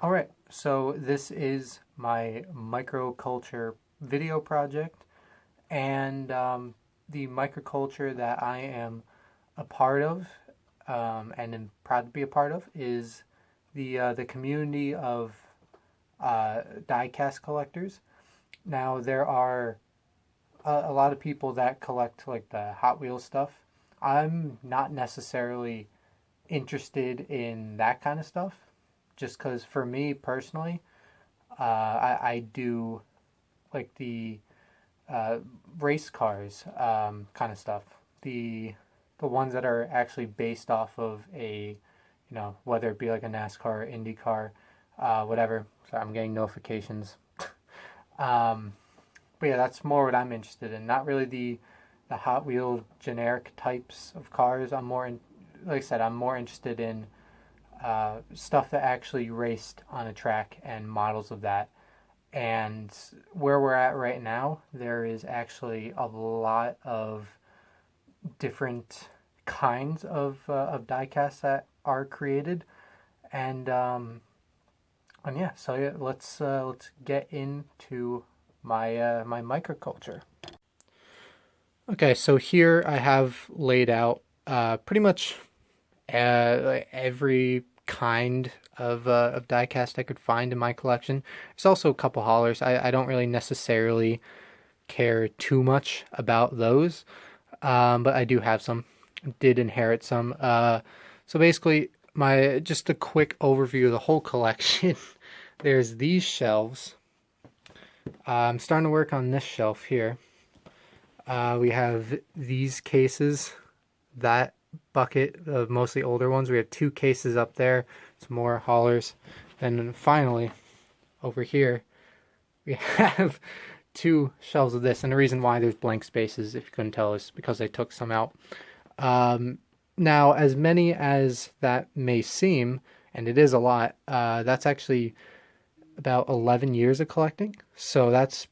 Alright, so this is my microculture video project, and the microculture that I am a part of and am proud to be a part of is the community of diecast collectors. Now, there are a lot of people that collect like the Hot Wheels stuff. I'm not necessarily interested in that kind of stuff, just because for me personally, I do like the uh, race cars kind of stuff. The the ones that are actually based off of whether it be like a NASCAR or IndyCar, whatever. So I'm getting notifications. Um, but yeah, that's more what I'm interested in. Not really the Hot Wheel generic types of cars. Like I said, I'm more interested in stuff that actually raced on a track and models of that. And where we're at right now, there is actually a lot of different kinds of diecasts that are created, and yeah, so yeah, let's get into my microculture. Okay, so here I have laid out pretty much every kind of diecast I could find in my collection. There's also a couple haulers. I don't really necessarily care too much about those, but I do have some. Did inherit some. So basically, my just a quick overview of the whole collection. There's these shelves. I'm starting to work on this shelf here. We have these cases, that bucket of mostly older ones. We have two cases up there, some more haulers. Then finally, over here, we have two shelves of this. And the reason why there's blank spaces, if you couldn't tell, is because I took some out. Now, as many as that may seem, and it is a lot, that's actually about 11 years of collecting. So that's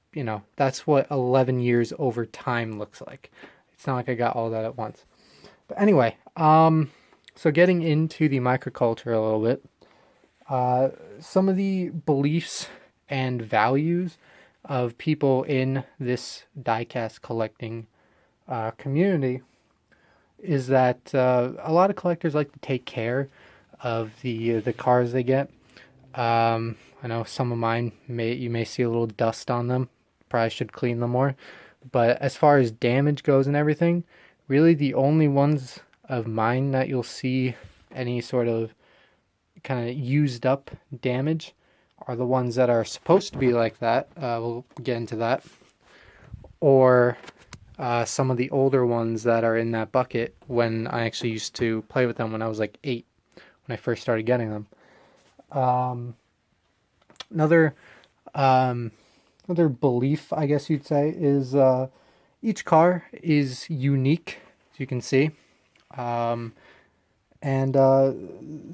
what 11 years over time looks like. It's not like I got all that at once. But anyway, so getting into the microculture a little bit, some of the beliefs and values of people in this diecast collecting community is that a lot of collectors like to take care of the cars they get. I know some of mine you may see a little dust on them. Probably should clean them more. But as far as damage goes and everything, really the only ones of mine that you'll see any sort of kind of used up damage are the ones that are supposed to be like that. We'll get into that. Or some of the older ones that are in that bucket when I actually used to play with them when I was like 8, when I first started getting them. Another belief, I guess you'd say, is each car is unique, as you can see, and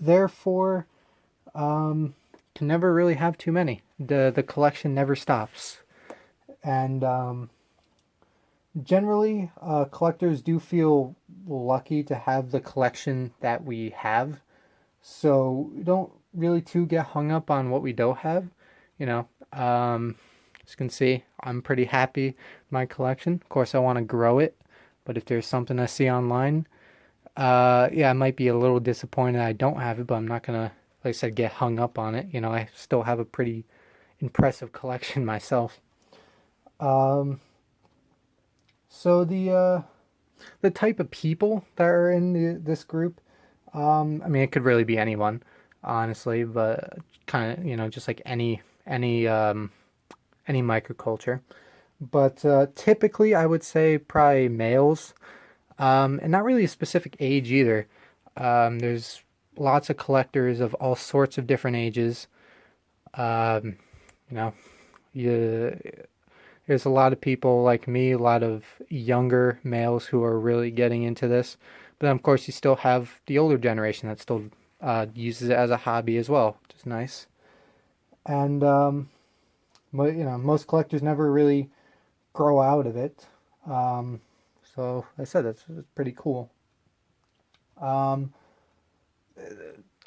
therefore can never really have too many. The collection never stops, and generally, collectors do feel lucky to have the collection that we have, so we don't really too get hung up on what we don't have. As you can see, I'm pretty happy with my collection. Of course, I want to grow it, but if there's something I see online, yeah, I might be a little disappointed I don't have it, but I'm not gonna, like I said, get hung up on it. I still have a pretty impressive collection myself. So the type of people that are in this group, I mean, it could really be anyone, honestly, but kind of, just like any microculture. But typically, I would say probably males, and not really a specific age either. There's lots of collectors of all sorts of different ages. Um, you know, there's a lot of people like me, a lot of younger males who are really getting into this. But then, of course, you still have the older generation that still uses it as a hobby as well, which is nice. And most collectors never really grow out of it. So like I said, that's pretty cool. Um,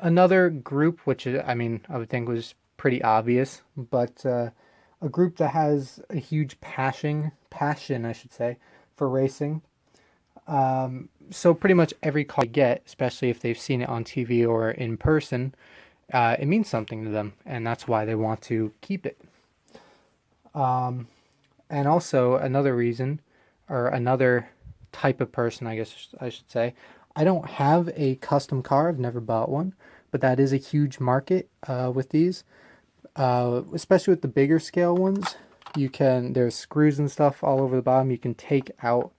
Another group, which I mean, I would think was pretty obvious, but a group that has a huge passion, I should say, for racing. So pretty much every car they get, especially if they've seen it on TV or in person, it means something to them, and that's why they want to keep it. And also another reason, or another type of person, I guess I should say, I don't have a custom car. I've never bought one, but that is a huge market with these, especially with the bigger scale ones. There's screws and stuff all over the bottom. You can take out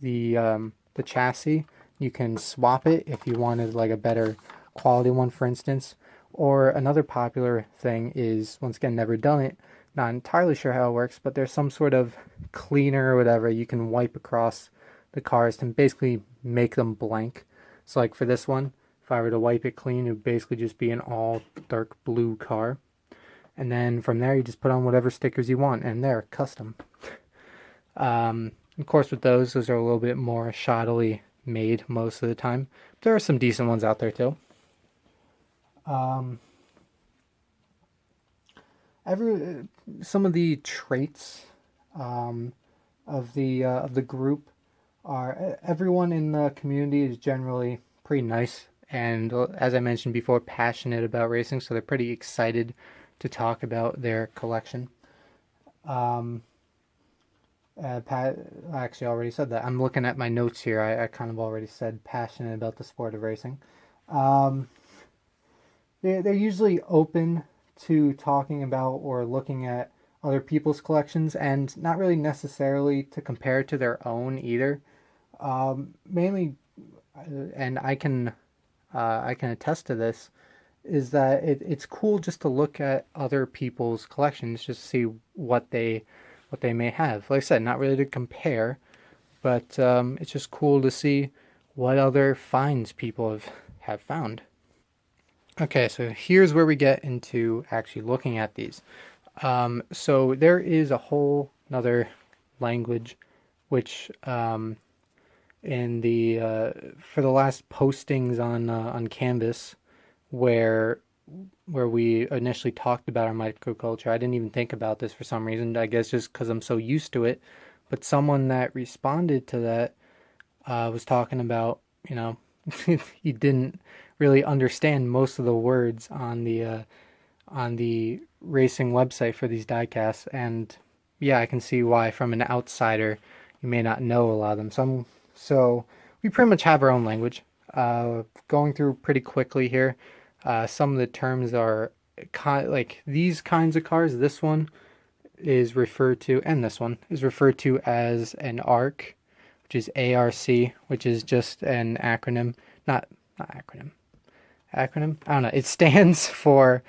the chassis. You can swap it if you wanted like a better quality one, for instance. Or another popular thing is, once again, never done it, not entirely sure how it works, but there's some sort of cleaner or whatever you can wipe across the cars to basically make them blank. So like for this one, if I were to wipe it clean, it would basically just be an all dark blue car. And then from there, you just put on whatever stickers you want, and they're custom. Of course, with those are a little bit more shoddily made most of the time. But there are some decent ones out there too. Some of the traits of the group are, everyone in the community is generally pretty nice and, as I mentioned before, passionate about racing, so they're pretty excited to talk about their collection. Pat actually already said that. I'm looking at my notes here. I kind of already said passionate about the sport of racing. They're usually open to talking about or looking at other people's collections, and not really necessarily to compare to their own either. Mainly, and I can attest to this, is that it's cool just to look at other people's collections, just to see what they may have. Like I said, not really to compare, but it's just cool to see what other finds people have found. Okay, so here's where we get into actually looking at these. So there is a whole another language, which in the for the last postings on Canvas, where we initially talked about our microculture, I didn't even think about this for some reason. I guess just because I'm so used to it. But someone that responded to that was talking about, he didn't really understand most of the words on the racing website for these diecasts, and yeah, I can see why from an outsider you may not know a lot of them. So we pretty much have our own language. Going through pretty quickly here. Some of the terms are like these kinds of cars. This one is referred to, and this one is referred to as an ARC, which is ARC, which is just an acronym. Not acronym. Acronym? I don't know. It stands for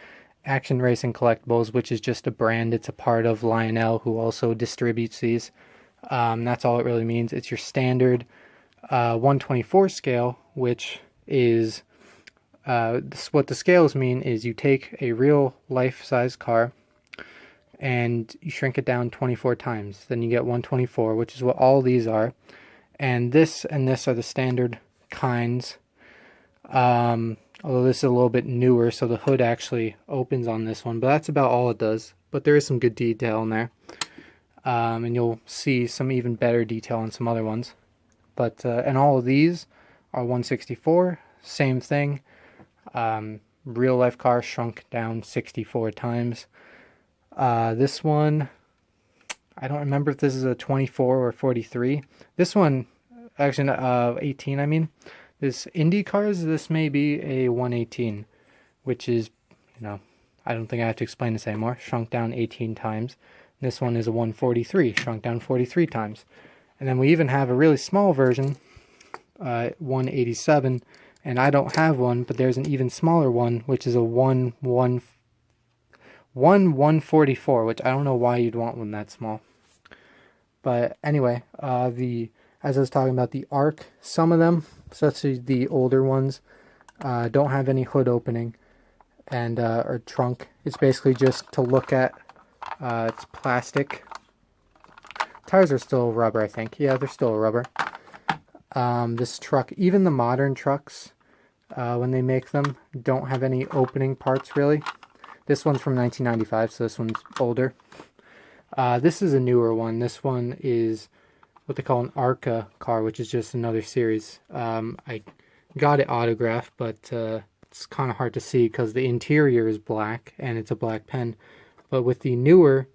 Action Racing Collectibles, which is just a brand. It's a part of Lionel, who also distributes these. That's all it really means. It's your standard 124 scale, which is what the scales mean is you take a real life-size car and you shrink it down 24 times. Then you get 124, which is what all these are. And this are the standard kinds. Although this is a little bit newer, so the hood actually opens on this one. But that's about all it does. But there is some good detail in there. And you'll see some even better detail on some other ones. But and all of these are 164. Same thing. Real life car shrunk down 64 times. This one, I don't remember if this is a 24 or 43. This one, actually, 18, I mean. This Indy cars, this may be a 118, which is, I don't think I have to explain this anymore. Shrunk down 18 times. This one is a 143, shrunk down 43 times. And then we even have a really small version, 187, and I don't have one, but there's an even smaller one, which is a 144, which I don't know why you'd want one that small. But anyway, as I was talking about the ARC, some of them, especially the older ones, don't have any hood opening and or trunk. It's basically just to look at. It's plastic. Tires are still rubber, I think. Yeah, they're still rubber. This truck, even the modern trucks, when they make them. Don't have any opening parts really. This one's from 1995, so this one's older. This is a newer one. This one is what they call an ARCA car, which is just another series. I got it autographed, but it's kind of hard to see because the interior is black and it's a black pen. But with the newer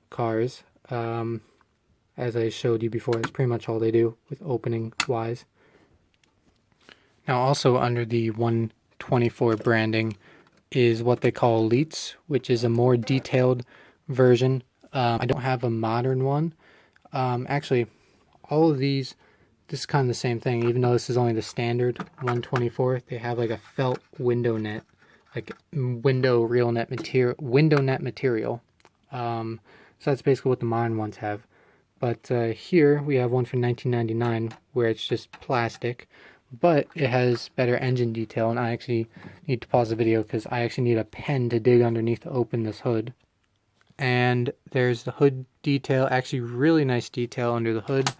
cars, as I showed you before, that's pretty much all they do with opening wise. Now also under the 124 branding is what they call Elites, which is a more detailed version. I don't have a modern one. Actually, all of these, this is kind of the same thing, even though this is only the standard 124. They have like a felt window net, like window net material. So that's basically what the modern ones have. But here we have one from 1999 where it's just plastic, but it has better engine detail. And I actually need to pause the video because I actually need a pen to dig underneath to open this hood. And there's the hood detail, actually really nice detail under the hood.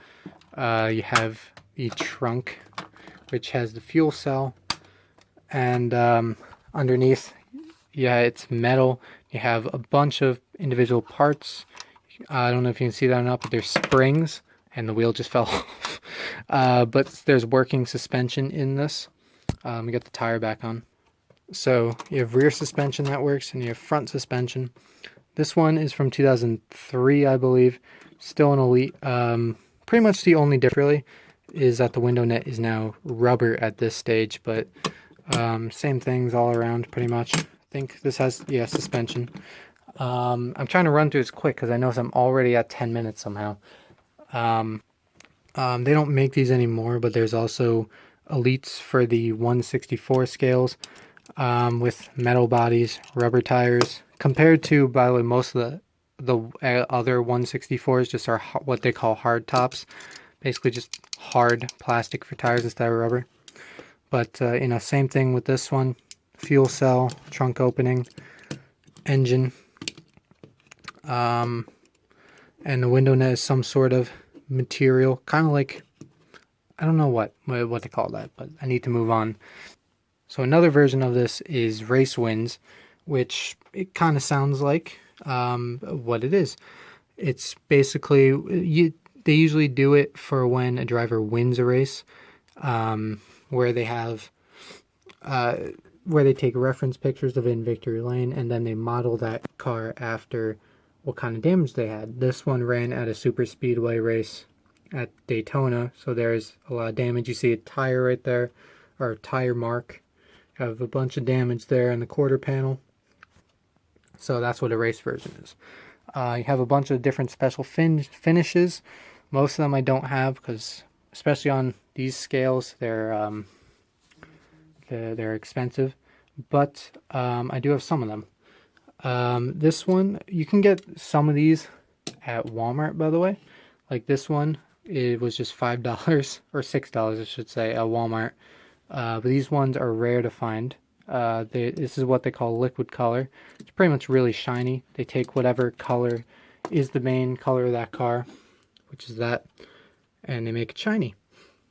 You have the trunk, which has the fuel cell, and underneath, yeah, it's metal. You have a bunch of individual parts. I don't know if you can see that or not, but there's springs, and the wheel just fell off. But there's working suspension in this. We got the tire back on. So you have rear suspension that works, and you have front suspension. This one is from 2003, I believe. Still an Elite. Pretty much the only difference really is that the window net is now rubber at this stage, but same things all around pretty much. I think this has, yeah, suspension. I'm trying to run through this quick because I notice I'm already at 10 minutes somehow. They don't make these anymore, but there's also Elites for the 164 scales with metal bodies, rubber tires. Compared to, by the way, most of the other 164s just are what they call hard tops. Basically just hard plastic for tires instead of rubber. But, you know, same thing with this one. Fuel cell, trunk opening, engine. And the window net is some sort of material. Kind of like, I don't know what they call that, but I need to move on. So another version of this is Race Winds, which it kind of sounds like what it is. It's basically, they usually do it for when a driver wins a race, where they have, where they take reference pictures of it in victory lane, and then they model that car after what kind of damage they had. This one ran at a super speedway race at Daytona, so there's a lot of damage. You see a tire right there, or a tire mark. You have a bunch of damage there in the quarter panel. So that's what a race version is. You have a bunch of different special finishes. Most of them I don't have because, especially on these scales, they're expensive. But I do have some of them. This one, you can get some of these at Walmart, by the way. Like this one, it was just $5 or $6, I should say, at Walmart. But these ones are rare to find. This is what they call liquid color. It's pretty much really shiny. They take whatever color is the main color of that car, which is that, and they make it shiny.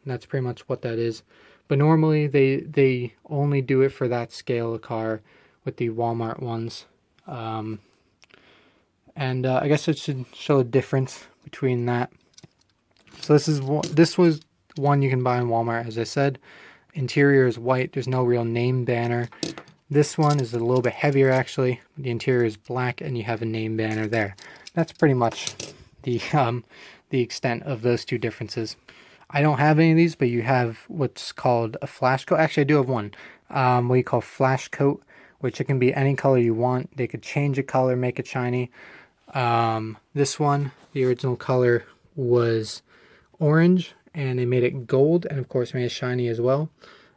And that's pretty much what that is. But normally they only do it for that scale of car with the Walmart ones. And I guess it should show a difference between that. So this was one you can buy in Walmart, as I said. Interior is white. There's no real name banner. This one is a little bit heavier actually. The interior is black and you have a name banner there. That's pretty much the extent of those two differences. I don't have any of these, but you have what's called a flash coat. Actually, I do have one. What you call flash coat, which it can be any color you want. They could change a color, make it shiny. This one, the original color was orange, and they made it gold, and of course made it shiny as well.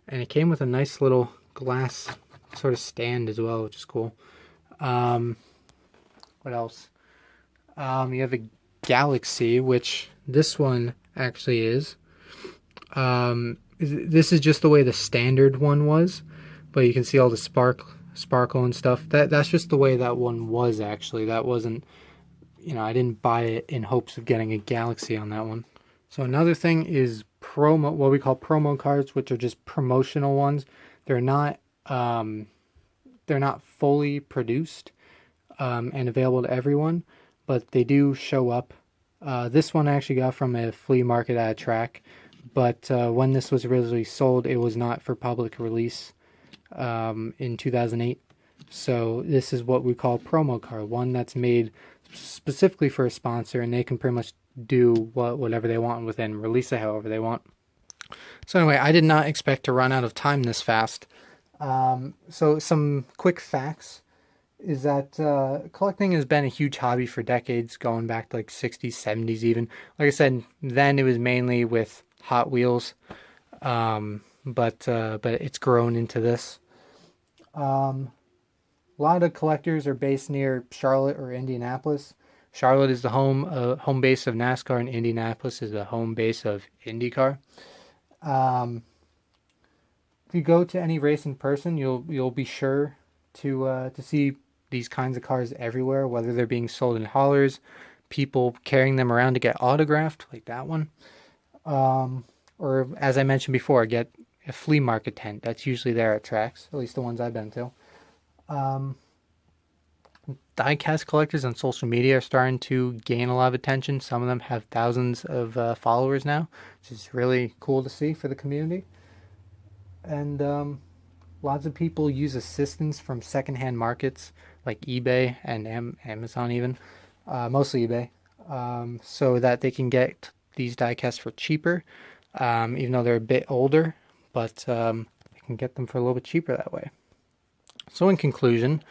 And it came with a nice little glass sort of stand as well, which is cool. What else? You have a Galaxy, which this one actually is. This is just the way the standard one was, but you can see all the sparkle and stuff. That's just the way that one was actually. That wasn't, you know, I didn't buy it in hopes of getting a Galaxy on that one. So another thing is what we call promo cards, which are just promotional ones. They're not they're not fully produced and available to everyone, but they do show up. This one I actually got from a flea market at a track, but when this was originally sold, it was not for public release in 2008. So this is what we call promo card, one that's made specifically for a sponsor, and they can pretty much do whatever they want with it and release it however they want. So anyway, I did not expect to run out of time this fast. So some quick facts is that collecting has been a huge hobby for decades, going back to like 60s, 70s even. Like I said, then it was mainly with Hot Wheels, but it's grown into this. A lot of collectors are based near Charlotte or Indianapolis. Charlotte is the home base of NASCAR, and Indianapolis is the home base of IndyCar. If you go to any race in person, you'll be sure to see these kinds of cars everywhere, whether they're being sold in haulers, people carrying them around to get autographed, like that one, or as I mentioned before, get a flea market tent. That's usually there at tracks, at least the ones I've been to. Diecast collectors on social media are starting to gain a lot of attention. Some of them have thousands of followers now, which is really cool to see for the community. And lots of people use assistance from secondhand markets like eBay and Amazon even, mostly eBay, so that they can get these diecasts for cheaper, even though they're a bit older, but they can get them for a little bit cheaper that way. So in conclusion,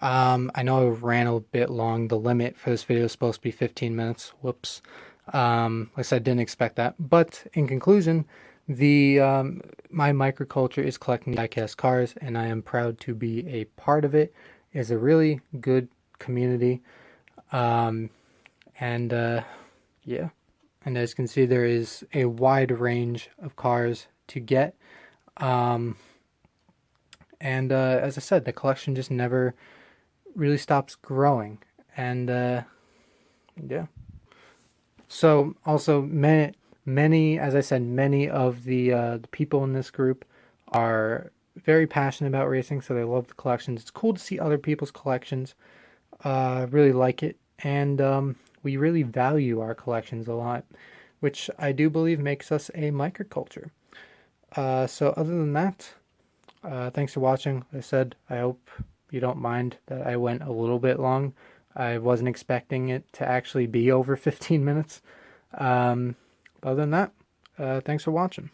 I know I ran a bit long. The limit for this video is supposed to be 15 minutes. Whoops. Like I said, didn't expect that. But in conclusion, my microculture is collecting diecast cars, and I am proud to be a part of it. It's a really good community. Yeah. And as you can see, there is a wide range of cars to get. And as I said, the collection just never really stops growing. And yeah. So also many, as I said, many of the people in this group are very passionate about racing, so they love the collections. It's cool to see other people's collections. Really like it, and we really value our collections a lot, which I do believe makes us a microculture. So other than that, thanks for watching. Like I said, I hope you don't mind that I went a little bit long. I wasn't expecting it to actually be over 15 minutes. Other than that, thanks for watching.